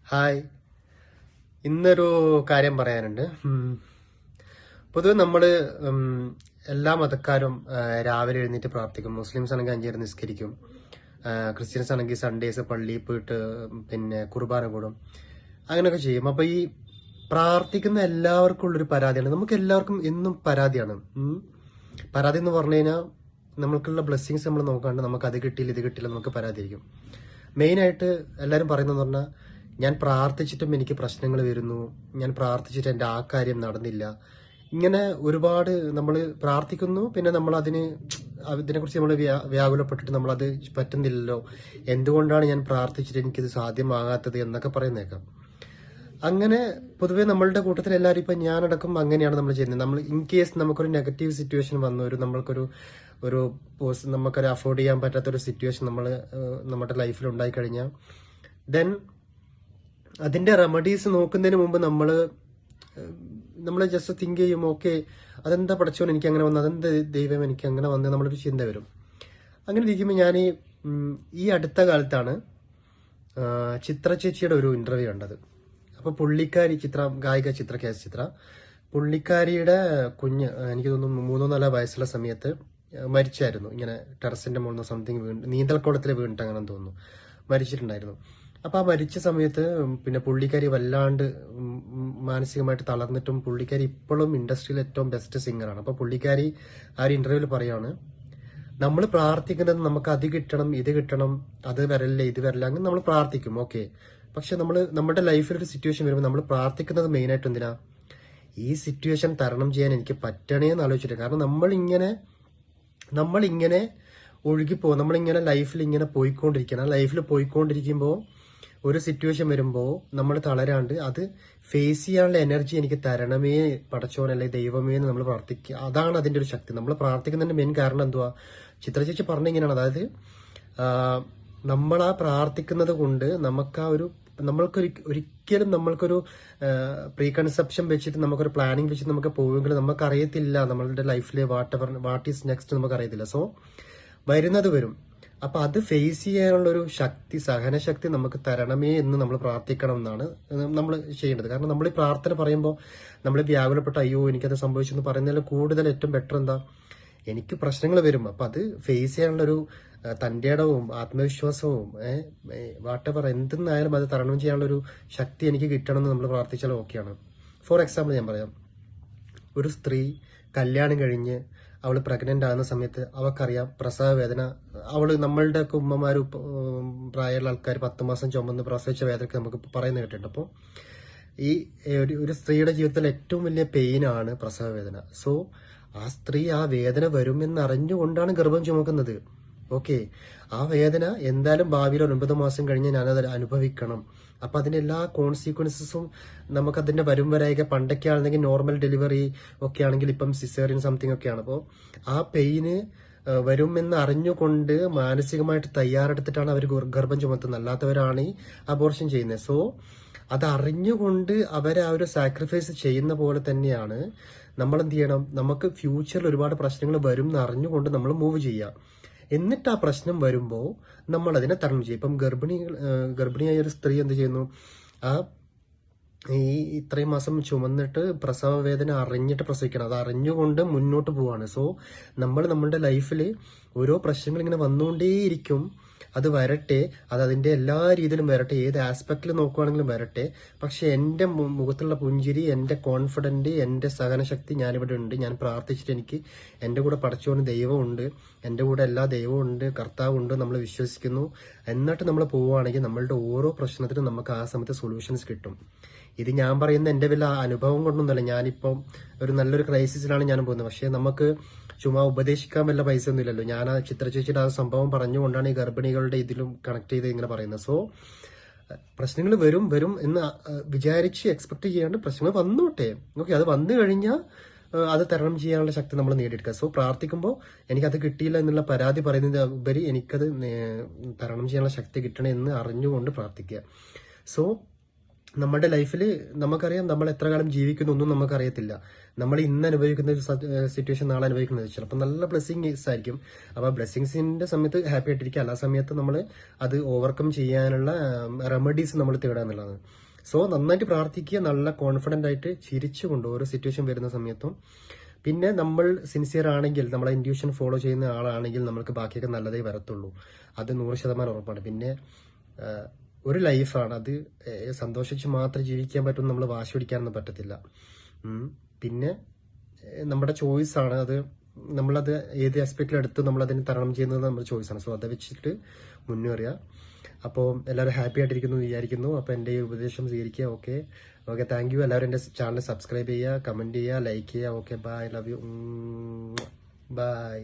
Hi. ഇന്നൊരു കാര്യം പറയാനുണ്ട്. പൊതുവെ നമ്മള് എല്ലാ മതക്കാരും രാവിലെ എഴുന്നേറ്റ് പ്രാർത്ഥിക്കും. മുസ്ലിംസ് ആണെങ്കിൽ 5 നേരം നിസ്കരിക്കും. ക്രിസ്ത്യൻസ് ആണെങ്കിൽ സൺഡേസ് പള്ളിയിൽ പോയിട്ട് പിന്നെ കുർബാന കൂടും. അങ്ങനെയൊക്കെ ചെയ്യും. അപ്പൊ ഈ പ്രാർത്ഥിക്കുന്ന എല്ലാവർക്കും ഉള്ളൊരു പരാതിയാണ്. നമുക്ക് എല്ലാവർക്കും എന്നും പരാതിയാണ്. പരാതി എന്ന് പറഞ്ഞു കഴിഞ്ഞാൽ നമുക്കുള്ള ബ്ലെസ്സിങ്സ് നമ്മൾ നോക്കാണ്ട് നമുക്ക് അത് കിട്ടിയില്ല ഇത് കിട്ടിയില്ല നമുക്ക് പരാതിയായിരിക്കും. മെയിനായിട്ട് എല്ലാവരും പറയുന്നതെന്ന് പറഞ്ഞാൽ, ഞാൻ പ്രാർത്ഥിച്ചിട്ടും എനിക്ക് പ്രശ്നങ്ങൾ വരുന്നു, ഞാൻ പ്രാർത്ഥിച്ചിട്ട് എൻ്റെ ആ കാര്യം നടന്നില്ല. ഇങ്ങനെ ഒരുപാട് നമ്മൾ പ്രാർത്ഥിക്കുന്നു, പിന്നെ നമ്മൾ ഇതിനെക്കുറിച്ച് നമ്മൾ വ്യാകുലപ്പെട്ടിട്ട് നമ്മളത് പറ്റുന്നില്ലല്ലോ, എന്തുകൊണ്ടാണ് ഞാൻ പ്രാർത്ഥിച്ചിട്ട് എനിക്കിത് സാധ്യമാകാത്തത് എന്നൊക്കെ പറയുന്നേക്കാം. അങ്ങനെ പൊതുവെ നമ്മളുടെ കൂട്ടത്തിൽ എല്ലാവരും ഇപ്പം ഞാനടക്കം അങ്ങനെയാണ് നമ്മൾ ചെയ്യുന്നത്. നമ്മൾ ഇൻ കേസ് നമുക്കൊരു നെഗറ്റീവ് സിറ്റുവേഷൻ വന്നു, നമുക്കൊരു അഫോർഡ് ചെയ്യാൻ പറ്റാത്തൊരു സിറ്റുവേഷൻ നമ്മുടെ ലൈഫിൽ ഉണ്ടായി കഴിഞ്ഞാൽ ദെൻ അതിന്റെ റെമഡീസ് നോക്കുന്നതിന് മുമ്പ് നമ്മൾ ജസ്റ്റ് തിങ്ക് ചെയ്യും, ഓക്കെ അതെന്താ പഠിച്ചോൻ എനിക്ക് അങ്ങനെ വന്നു, അതെന്താ ദൈവം എനിക്ക് അങ്ങനെ വന്ന് നമ്മളൊരു ചിന്ത വരും. അങ്ങനെ ഇരിക്കുമ്പോൾ ഞാൻ ഈ അടുത്ത കാലത്താണ് ചിത്ര ചേച്ചിയുടെ ഒരു ഇന്റർവ്യൂ കണ്ടത്. അപ്പൊ പുള്ളിക്കാരി ഗായിക ചിത്ര പുള്ളിക്കാരിയുടെ കുഞ്ഞ് എനിക്ക് തോന്നുന്നു 3-4 വയസ്സുള്ള സമയത്ത് മരിച്ചായിരുന്നു. ഇങ്ങനെ ടെറസിന്റെ മുകളിൽ സംതിങ് നീന്തൽക്കുളത്തിൽ വീണിട്ട് അങ്ങനെ തോന്നുന്നു മരിച്ചിട്ടുണ്ടായിരുന്നു. അപ്പൊ ആ മരിച്ച സമയത്ത് പിന്നെ പുള്ളിക്കാരി വല്ലാണ്ട് മാനസികമായിട്ട് തളർന്നിട്ടും പുള്ളിക്കാരി ഇപ്പോഴും ഇൻഡസ്ട്രിയിൽ ഏറ്റവും ബെസ്റ്റ് സിംഗറാണ്. അപ്പൊ പുള്ളിക്കാരി ആ ഒരു ഇന്റർവ്യൂവിൽ പറയാണ്, നമ്മൾ പ്രാർത്ഥിക്കുന്നത് നമുക്ക് അത് കിട്ടണം ഇത് കിട്ടണം, അത് വരല്ലേ ഇത് വരല്ല, അങ്ങനെ നമ്മൾ പ്രാർത്ഥിക്കും, ഓക്കെ. പക്ഷെ നമ്മുടെ ലൈഫിൽ ഒരു സിറ്റുവേഷൻ വരുമ്പോൾ നമ്മൾ പ്രാർത്ഥിക്കുന്നത് മെയിനായിട്ട് എന്തിനാ, ഈ സിറ്റുവേഷൻ തരണം ചെയ്യാൻ എനിക്ക് പറ്റണേന്ന് ആലോചിച്ചിട്ട്. കാരണം നമ്മളിങ്ങനെ ഒഴുകിപ്പോകും, നമ്മളിങ്ങനെ ലൈഫിൽ പോയിക്കൊണ്ടിരിക്കുമ്പോൾ ഒരു സിറ്റുവേഷൻ വരുമ്പോൾ നമ്മൾ തളരാണ്ട് അത് ഫേസ് ചെയ്യാനുള്ള എനർജി എനിക്ക് തരണമേ പടച്ചോനല്ലേ ദൈവമേ എന്ന് നമ്മൾ പ്രാർത്ഥിക്കുക. അതാണ് അതിന്റെ ഒരു ശക്തി. നമ്മൾ പ്രാർത്ഥിക്കുന്നതിന്റെ മെയിൻ കാരണം എന്തുവാ, ചിത്ര ചേച്ചി പറഞ്ഞ ഇങ്ങനെയാണ്. അതായത് നമ്മൾ ആ പ്രാർത്ഥിക്കുന്നത് കൊണ്ട് ഒരിക്കലും നമ്മൾക്കൊരു പ്രീ കൺസെപ്ഷൻ വെച്ചിട്ട് നമുക്കൊരു പ്ലാനിങ് വെച്ചിട്ട് നമുക്ക് പോവുമെങ്കിൽ നമുക്ക് അറിയത്തില്ല നമ്മളുടെ ലൈഫിലെ വാട്ട് ഈസ് നെക്സ്റ്റ് നമുക്ക് അറിയത്തില്ല. സോ വരുന്നത് വരും. അപ്പൊ അത് ഫേസ് ചെയ്യാനുള്ള ഒരു ശക്തി, സഹനശക്തി നമുക്ക് തരണമേ എന്ന് നമ്മൾ പ്രാർത്ഥിക്കണം എന്നാണ് നമ്മൾ ചെയ്യേണ്ടത്. കാരണം നമ്മൾ ഈ പ്രാർത്ഥന പറയുമ്പോൾ നമ്മൾ വ്യാകുലപ്പെട്ട് അയ്യോ എനിക്കത് സംഭവിച്ചു എന്ന് പറയുന്നതിൽ കൂടുതൽ ഏറ്റവും ബെറ്റർ എന്താ, എനിക്ക് പ്രശ്നങ്ങൾ വരും, അപ്പൊ അത് ഫേസ് ചെയ്യാനുള്ള ഒരു തന്റെ ഇടവും ആത്മവിശ്വാസവും വാട്ടെവർ എന്തെന്നായാലും അത് തരണം ചെയ്യാനുള്ള ഒരു ശക്തി എനിക്ക് കിട്ടണം എന്ന് നമ്മൾ പ്രാർത്ഥിച്ചാൽ ഓക്കെയാണ്. ഫോർ എക്സാമ്പിൾ ഞാൻ പറയാം, ഒരു സ്ത്രീ കല്യാണം കഴിഞ്ഞ് അവൾ പ്രഗ്നന്റ് ആകുന്ന സമയത്ത് അവൾക്കറിയാം പ്രസവ വേദന. നമ്മളുടെ ഒക്കെ ഉമ്മമാരും പ്രായമുള്ള ആൾക്കാർ 10 മാസം ചുമന്ന് പ്രസവിച്ച വേദനയ്ക്ക് നമുക്ക് പറയുന്നത് കേട്ടിട്ടുണ്ട്. അപ്പോൾ ഒരു സ്ത്രീയുടെ ജീവിതത്തിൽ ഏറ്റവും വലിയ പെയിനാണ് പ്രസവ വേദന. സോ ആ സ്ത്രീ ആ വേദന വരുമെന്ന് അറിഞ്ഞുകൊണ്ടാണ് ഗർഭം ചുമക്കുന്നത്. ഓക്കെ, ആ വേദന എന്തായാലും ഭാവിയിൽ 9 മാസം കഴിഞ്ഞ് ഞാനത് അനുഭവിക്കണം. അപ്പൊ അതിന്റെ എല്ലാ കോൺസിക്വൻസസും നമുക്ക് അതിന്റെ വരും വരായിക. പണ്ടൊക്കെ ആണെങ്കിൽ നോർമൽ ഡെലിവറി ഒക്കെ ആണെങ്കിൽ ഇപ്പം സിസേറിയൻ സംതിങ് ഒക്കെയാണ്. അപ്പോൾ ആ പെയിന് വരുമെന്ന് അറിഞ്ഞുകൊണ്ട് മാനസികമായിട്ട് തയ്യാറെടുത്തിട്ടാണ് അവർ ഗർഭം ചുമത്തുന്നത്. അല്ലാത്തവരാണ് ഈ അബോർഷൻ ചെയ്യുന്നത്. സോ അത് അറിഞ്ഞുകൊണ്ട് അവർ ആ ഒരു സാക്രിഫൈസ് ചെയ്യുന്ന പോലെ തന്നെയാണ് നമ്മൾ എന്ത് ചെയ്യണം, നമുക്ക് ഫ്യൂച്ചറിൽ ഒരുപാട് പ്രശ്നങ്ങൾ വരും എന്ന് അറിഞ്ഞുകൊണ്ട് നമ്മൾ മൂവ് ചെയ്യാം. എന്നിട്ട് ആ പ്രശ്നം വരുമ്പോൾ നമ്മൾ അതിനെ തരണം ചെയ്യും. ഇപ്പം ഗർഭിണിയായ ഒരു സ്ത്രീ എന്ത് ചെയ്യുന്നു, ഇത്രയും മാസം ചുമന്നിട്ട് പ്രസവ വേദന അറിഞ്ഞിട്ട് പ്രസവിക്കണം, അത് അറിഞ്ഞുകൊണ്ട് മുന്നോട്ട് പോവാണ്. സോ നമ്മളുടെ ലൈഫിൽ ഓരോ പ്രശ്നങ്ങൾ ഇങ്ങനെ വന്നുകൊണ്ടേയിരിക്കും. അത് വരട്ടെ, അതിന്റെ എല്ലാ രീതിയിലും വരട്ടെ, ഏത് ആസ്പെക്റ്റിൽ നോക്കുവാണെങ്കിലും വരട്ടെ. പക്ഷെ എന്റെ മുഖത്തുള്ള പുഞ്ചിരി, എന്റെ കോൺഫിഡന്റ്, എന്റെ സഹനശക്തി ഞാനിവിടെ ഉണ്ട്. ഞാൻ പ്രാർത്ഥിച്ചിട്ട് എനിക്ക് എന്റെ കൂടെ പടച്ചോണ്ട് ദൈവമുണ്ട്, എന്റെ കൂടെ എല്ലാ ദൈവവും ഉണ്ട്, കർത്താവുണ്ട്, നമ്മൾ വിശ്വസിക്കുന്നു. എന്നിട്ട് നമ്മൾ പോവുകയാണെങ്കിൽ നമ്മളുടെ ഓരോ പ്രശ്നത്തിനും നമുക്ക് ആ സമയത്ത് സൊല്യൂഷൻസ് കിട്ടും. ഇത് ഞാൻ പറയുന്ന എന്റെ വല്ല അനുഭവം കൊണ്ടൊന്നുമല്ല. ഞാനിപ്പം ഒരു നല്ലൊരു ക്രൈസിസിലാണ് ഞാൻ പോകുന്നത്. പക്ഷെ നമുക്ക് ചുമ്മാ ഉപദേശിക്കാൻ വല്ല പൈസ ഒന്നും ഇല്ലല്ലോ. ഞാൻ ആ ചിത്ര ചേച്ചിയുടെ ആ സംഭവം പറഞ്ഞുകൊണ്ടാണ് ഈ ഗർഭിണികളുടെ ഇതിലും കണക്ട് ചെയ്ത് ഇങ്ങനെ പറയുന്നത്. സോ പ്രശ്നങ്ങൾ വരും എന്ന് വിചാരിച്ച് എക്സ്പെക്ട് ചെയ്യാണ്ട് പ്രശ്നങ്ങൾ വന്നോട്ടെ, ഓക്കെ. അത് വന്നു കഴിഞ്ഞാൽ അത് തരണം ചെയ്യാനുള്ള ശക്തി നമ്മൾ നേടിയെടുക്കുക. സോ പ്രാർത്ഥിക്കുമ്പോൾ എനിക്കത് കിട്ടിയില്ല എന്നുള്ള പരാതി പറയുന്നതിന് ഉപരി എനിക്കത് തരണം ചെയ്യാനുള്ള ശക്തി കിട്ടണം എന്ന് അറിഞ്ഞുകൊണ്ട് പ്രാർത്ഥിക്കുക. സോ നമ്മുടെ ലൈഫിൽ നമുക്കറിയാം നമ്മൾ എത്ര കാലം ജീവിക്കുന്നു ഒന്നും നമുക്കറിയത്തില്ല. നമ്മൾ ഇന്ന് അനുഭവിക്കുന്ന ഒരു സിറ്റുവേഷൻ നാളെ അനുഭവിക്കുന്നത് ചിലപ്പോൾ നല്ല ബ്ലെസ്സിങ്സ് ആയിരിക്കും. അപ്പൊ ബ്ലെസ്സിങ്സിന്റെ സമയത്ത് ഹാപ്പി ആയിട്ടിരിക്കുക, എല്ലാ സമയത്തും നമ്മൾ അത് ഓവർകം ചെയ്യാനുള്ള റെമഡീസ് നമ്മൾ തേടുക എന്നുള്ളതാണ്. സോ നന്നായിട്ട് പ്രാർത്ഥിക്കുക, നല്ല കോൺഫിഡന്റ് ആയിട്ട് ചിരിച്ചുകൊണ്ട് ഓരോ സിറ്റുവേഷൻ വരുന്ന സമയത്തും. പിന്നെ നമ്മൾ സിൻസിയർ ആണെങ്കിൽ, നമ്മളെ ഇൻഡ്യൂഷൻ ഫോളോ ചെയ്യുന്ന ആളാണെങ്കിൽ നമ്മൾക്ക് ബാക്കിയൊക്കെ നല്ലതേ വരത്തുള്ളൂ. അത് 100% ഉറപ്പാണ്. പിന്നെ ഒരു ലൈഫാണ് അത്, സന്തോഷിച്ച് മാത്രം ജീവിക്കാൻ പറ്റും, നമ്മൾ വാശി പിടിക്കാനൊന്നും പറ്റത്തില്ല. പിന്നെ നമ്മുടെ ചോയ്സ് ആണ് അത്, നമ്മളത് ഏത് ആസ്പെക്റ്റിൽ എടുത്ത് നമ്മൾ അതിന് തരണം ചെയ്യുന്നത് നമ്മുടെ ചോയ്സ് ആണ്. സോ അത് വെച്ചിട്ട് മുന്നേറുക. അപ്പോൾ എല്ലാവരും ഹാപ്പി ആയിട്ടിരിക്കുന്നു വിചാരിക്കുന്നു. അപ്പോൾ എൻ്റെ ഈ ഉപദേശം സ്വീകരിക്കുക. Okay okay, thank you. എല്ലാവരും എൻ്റെ ചാനൽ സബ്സ്ക്രൈബ് ചെയ്യുക, കമൻറ്റ് ചെയ്യുക, ലൈക്ക് ചെയ്യുക. Okay, bye, love you, by.